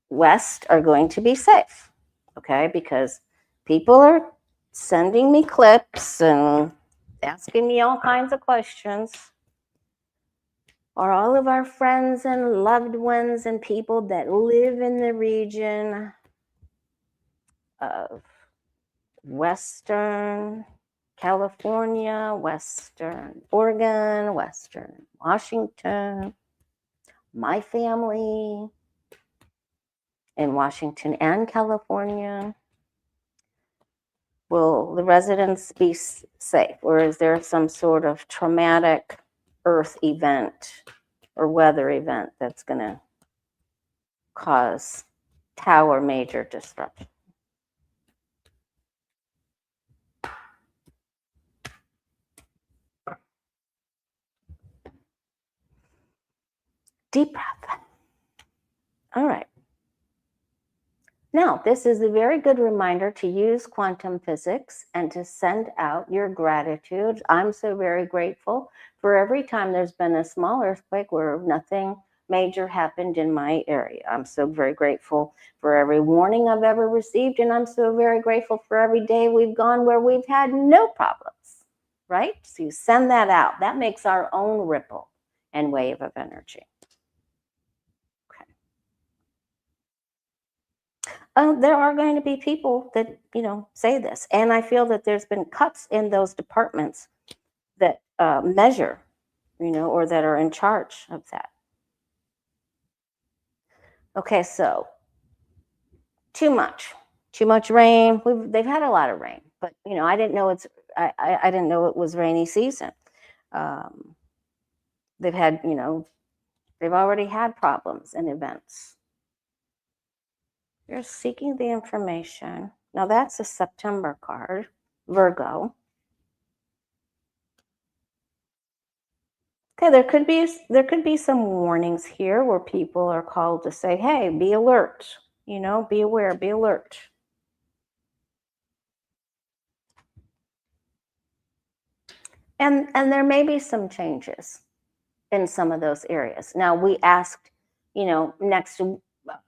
west are going to be safe, okay? Because people are sending me clips and asking me all kinds of questions. Are all of our friends and loved ones and people that live in the region of Western California, Western Oregon, Western Washington, my family in Washington and California, will the residents be safe, or is there some sort of traumatic earth event or weather event that's going to cause tower major disruption? Deep breath. All right. Now, this is a very good reminder to use quantum physics and to send out your gratitude. I'm so very grateful for every time there's been a small earthquake where nothing major happened in my area. I'm so very grateful for every warning I've ever received, and I'm so very grateful for every day we've gone where we've had no problems, right? So you send that out. That makes our own ripple and wave of energy. There are going to be people that, say this. And I feel that there's been cuts in those departments that measure, or that are in charge of that. Okay, so too much rain. They've had a lot of rain, but I didn't know I didn't know it was rainy season. They've had, they've already had problems and events. You're seeking the information. Now that's a September card, Virgo. Okay, there could be some warnings here where people are called to say, "Hey, be alert. Be aware, be alert." And there may be some changes in some of those areas. Now we asked,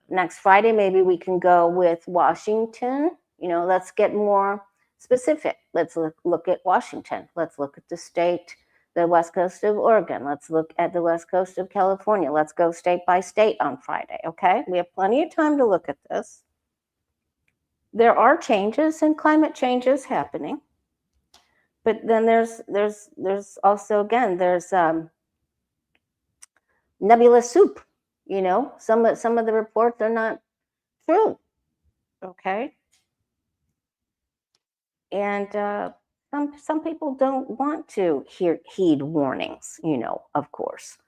next Friday maybe we can go with Washington. Let's get more specific. Let's look at Washington. Let's look at the west coast of Oregon. Let's look at the west coast of California. Let's go state by state on Friday, okay? We have plenty of time to look at this. There are changes and climate changes happening. But then there's also, again, there's nebulous soup. Some of the reports are not true, okay? And some people don't want to heed warnings, of course.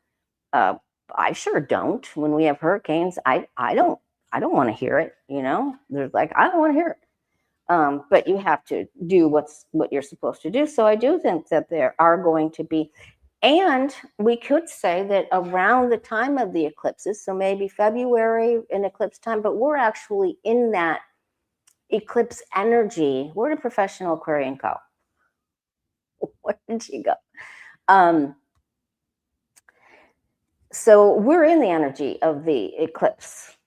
I sure don't. When we have hurricanes, I don't want to hear it. There's like, I don't want to hear it. But you have to do what you're supposed to do. So I do think that there are going to be, and we could say that around the time of the eclipses, so maybe February in eclipse time, but we're actually in that eclipse energy. Where did professional Aquarian go? Where did she go? So we're in the energy of the eclipse,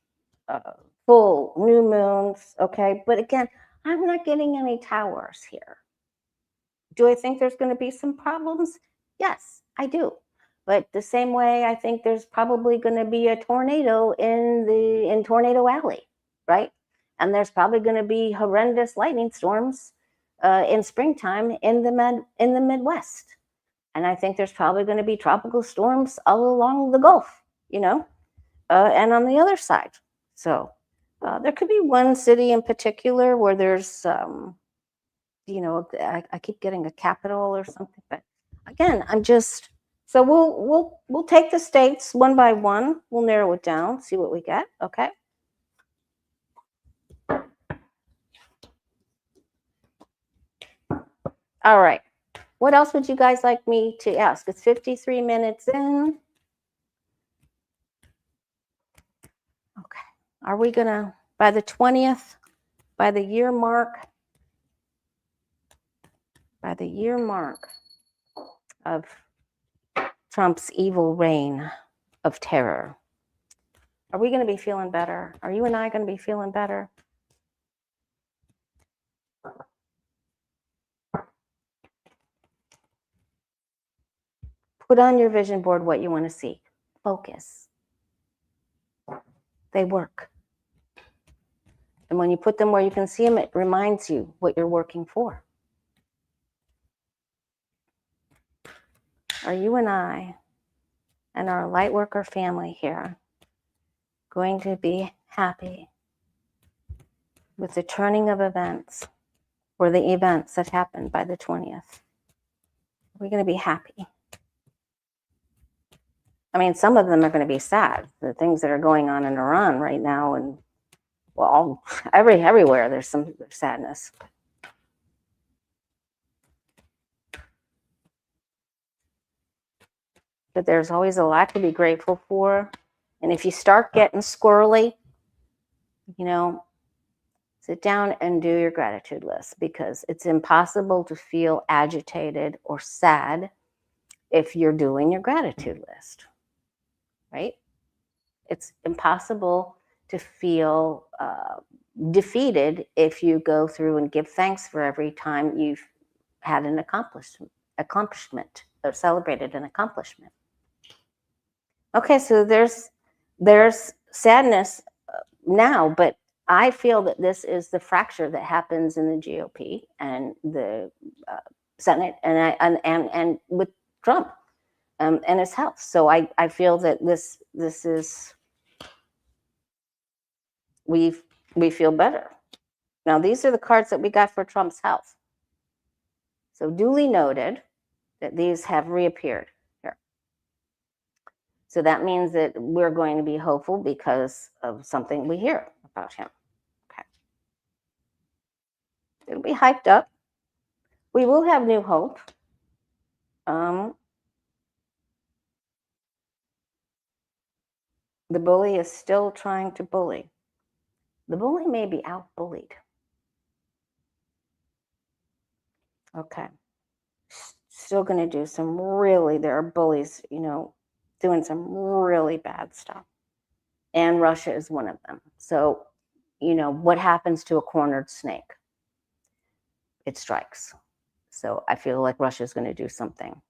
full new moons, okay? But again, I'm not getting any towers here. Do I think there's going to be some problems? Yes, I do. But the same way, I think there's probably going to be a tornado in Tornado Alley, right? And there's probably going to be horrendous lightning storms in springtime in the Midwest. And I think there's probably going to be tropical storms all along the Gulf, and on the other side. So there could be one city in particular where there's, I keep getting a capital or something. But again, so we'll take the states one by one. We'll narrow it down, see what we get. Okay. All right. What else would you guys like me to ask? It's 53 minutes in. Okay. Are we going to, by the 20th, by the year mark of Trump's evil reign of terror, Are we going to be feeling better? Are you and I going to be feeling better? Put on your vision board what you want to see. Focus. They work. And when you put them where you can see them, it reminds you what you're working for. Are you and I and our Lightworker family here going to be happy with the turning of events or the events that happened by the 20th? Are we going to be happy? I mean, some of them are going to be sad. The things that are going on in Iran right now, and well, everywhere there's some sadness. But there's always a lot to be grateful for. And if you start getting squirrely, sit down and do your gratitude list, because it's impossible to feel agitated or sad if you're doing your gratitude list, right? It's impossible to feel defeated if you go through and give thanks for every time you've had an accomplishment or celebrated an accomplishment. Okay, so there's sadness now, but I feel that this is the fracture that happens in the GOP and the Senate and with Trump and his health. So I feel that this is, we feel better. Now, these are the cards that we got for Trump's health. So duly noted that these have reappeared here. So that means that we're going to be hopeful because of something we hear about him. Okay. It'll be hyped up. We will have new hope. The bully is still trying to bully. The bully may be out-bullied. Okay. Still going to do some really, there are bullies, doing some really bad stuff. And Russia is one of them. So, what happens to a cornered snake? It strikes. So I feel like Russia is going to do something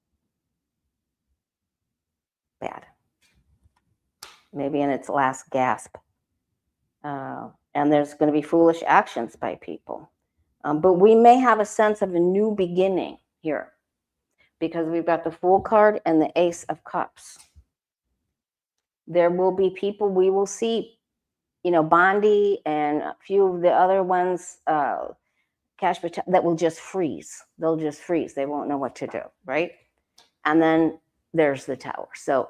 bad. Maybe in its last gasp. And there's going to be foolish actions by people. But we may have a sense of a new beginning here, because we've got the Fool card and the Ace of Cups. There will be people we will see, Bondi and a few of the other ones, that will just freeze. They'll just freeze. They won't know what to do, right? And then there's the Tower. So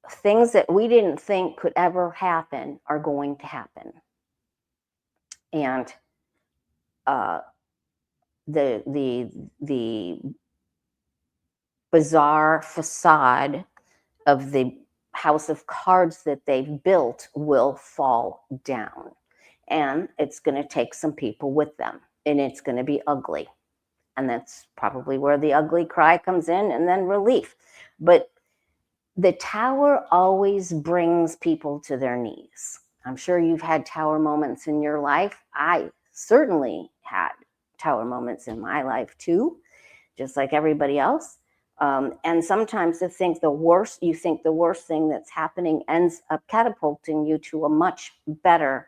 things that we didn't think could ever happen are going to happen. And the bizarre facade of the house of cards that they've built will fall down. And it's going to take some people with them. And it's going to be ugly. And that's probably where the ugly cry comes in, and then relief. But the Tower always brings people to their knees. I'm sure you've had Tower moments in your life. I certainly had Tower moments in my life too, just like everybody else. And sometimes you think the worst thing that's happening ends up catapulting you to a much better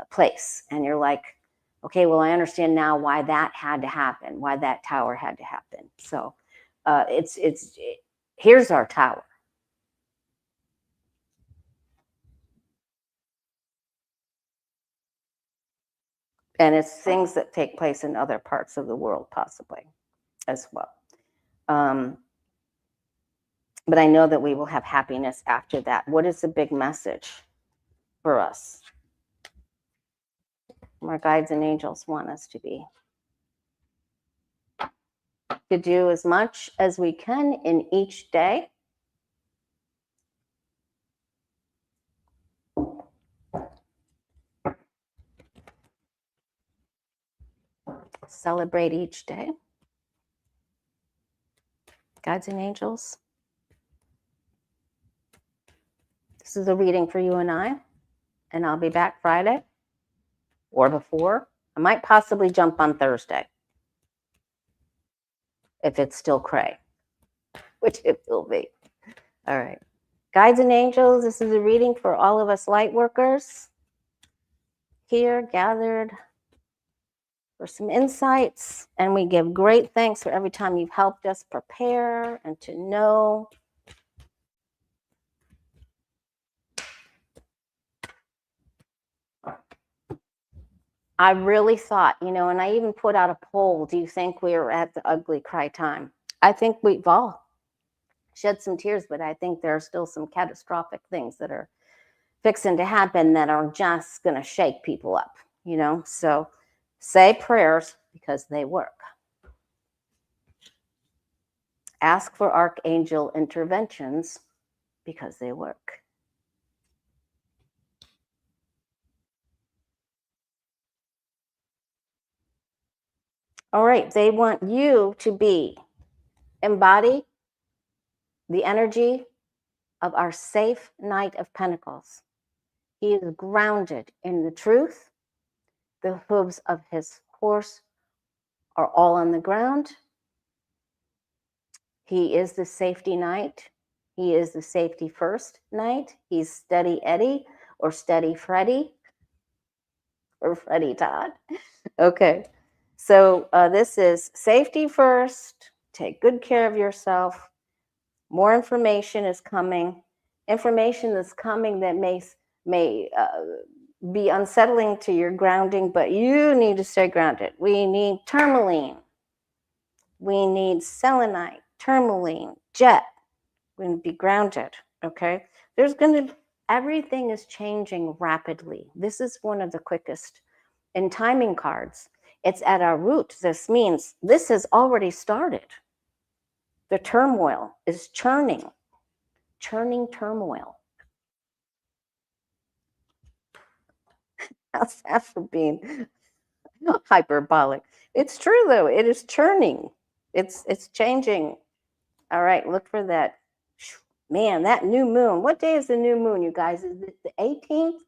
place. And you're like, okay, well, I understand now why that had to happen, why that Tower had to happen. So here's our Tower. And it's things that take place in other parts of the world, possibly, as well. But I know that we will have happiness after that. What is the big message for us? Our guides and angels want us to be. To do as much as we can in each day. Celebrate each day. Guides and angels, This is a reading for you and I'll be back Friday or before. I might possibly jump on Thursday if it's still cray, which it will be. All right. Guides and angels, this is a reading for all of us light workers here gathered for some insights. And we give great thanks for every time you've helped us prepare and to know. I really thought, and I even put out a poll, do you think we're at the ugly cry time? I think we've all shed some tears, but I think there are still some catastrophic things that are fixing to happen that are just going to shake people up, So say prayers because they work. Ask for archangel interventions because they work. All right, they want you to embody the energy of our safe Knight of Pentacles. He is grounded in the truth. The hooves of his horse are all on the ground. He is the safety knight. He is the safety first knight. He's steady Eddie or steady Freddie or Freddie Todd. Okay. So this is safety first. Take good care of yourself. More information is coming. Information that's coming that may be unsettling to your grounding, but you need to stay grounded. We need tourmaline. We need selenite, tourmaline, jet. We're going to be grounded, okay? Everything is changing rapidly. This is one of the quickest in timing cards. It's at our root. This means this has already started. The turmoil is churning turmoil. How's that for being hyperbolic? It's true though. It is churning. It's changing. All right, look for that. Man, that new moon. What day is the new moon, you guys? Is it the 18th?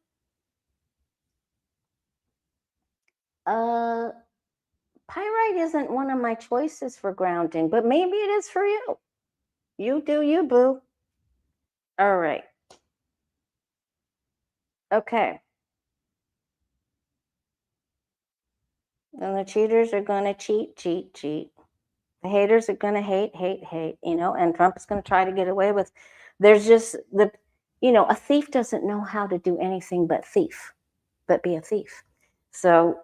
Pyrite isn't one of my choices for grounding, but maybe it is for you. You do you, boo. All right. Okay. And the cheaters are going to cheat. The haters are going to hate, and Trump is going to try to get away with. There's just a thief doesn't know how to do anything but be a thief. So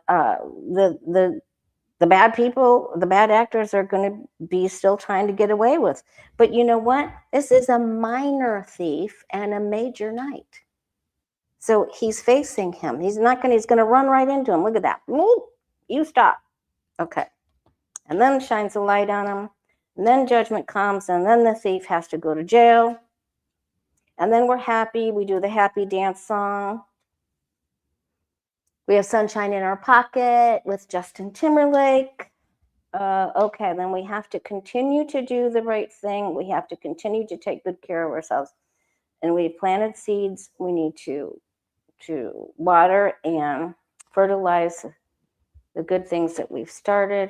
the bad people, the bad actors are going to be still trying to get away with. But you know what? This is a minor thief and a major knight. So he's facing him. He's going to run right into him. Look at that. You stop. Okay. And then shines a light on him. And then judgment comes. And then the thief has to go to jail. And then we're happy. We do the happy dance song. We have Sunshine in Our Pocket with Justin Timberlake. Okay, then we have to continue to do the right thing. We have to continue to take good care of ourselves. And we've planted seeds. We need to water and fertilize the good things that we've started.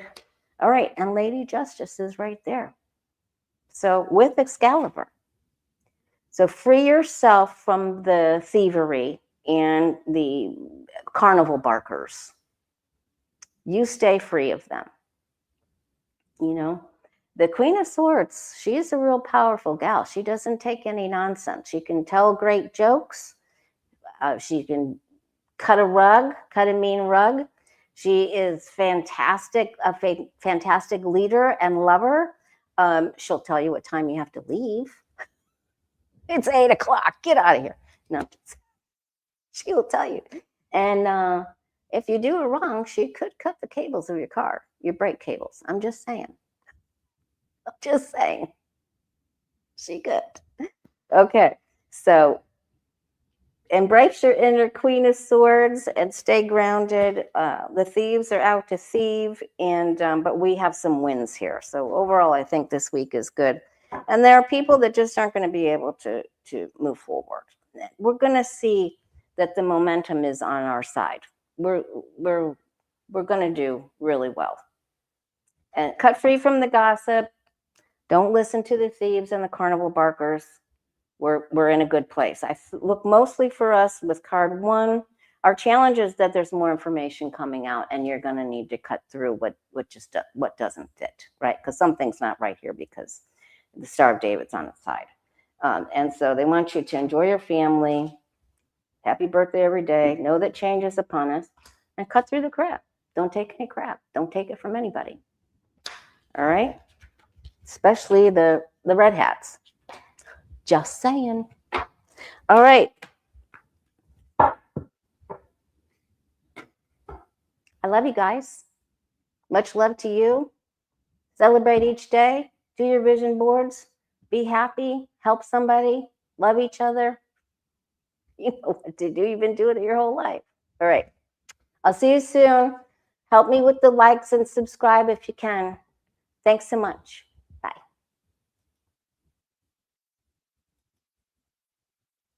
All right, and Lady Justice is right there. So with Excalibur. So free yourself from the thievery and the carnival barkers. You stay free of them. The Queen of Swords, she's a real powerful gal. She doesn't take any nonsense. She can tell great jokes. She can cut a mean rug. She is fantastic, a fantastic leader and lover. She'll tell you what time you have to leave. It's 8 o'clock. Get out of here. No, she will tell you. And if you do it wrong, she could cut the cables of your car, your brake cables. I'm just saying. She could. Okay, so embrace your inner Queen of Swords and stay grounded. The thieves are out to thieve, but we have some wins here. So overall, I think this week is good. And there are people that just aren't going to be able to move forward. we're going to see that the momentum is on our side. We're going to do really well. And cut free from the gossip. Don't listen to the thieves and the carnival barkers. We're in a good place. I look mostly for us with card 1. Our challenge is that there's more information coming out, and you're going to need to cut through what doesn't fit, right? Because something's not right here because the Star of David's on its side. And so they want you to enjoy your family. Happy birthday every day. Know that change is upon us, and cut through the crap. Don't take any crap. Don't take it from anybody. All right? Especially the red hats. Just saying. All right. I love you guys. Much love to you. Celebrate each day. Do your vision boards. Be happy. Help somebody. Love each other. You know what to do. You've been doing it your whole life. All right. I'll see you soon. Help me with the likes and subscribe if you can. Thanks so much.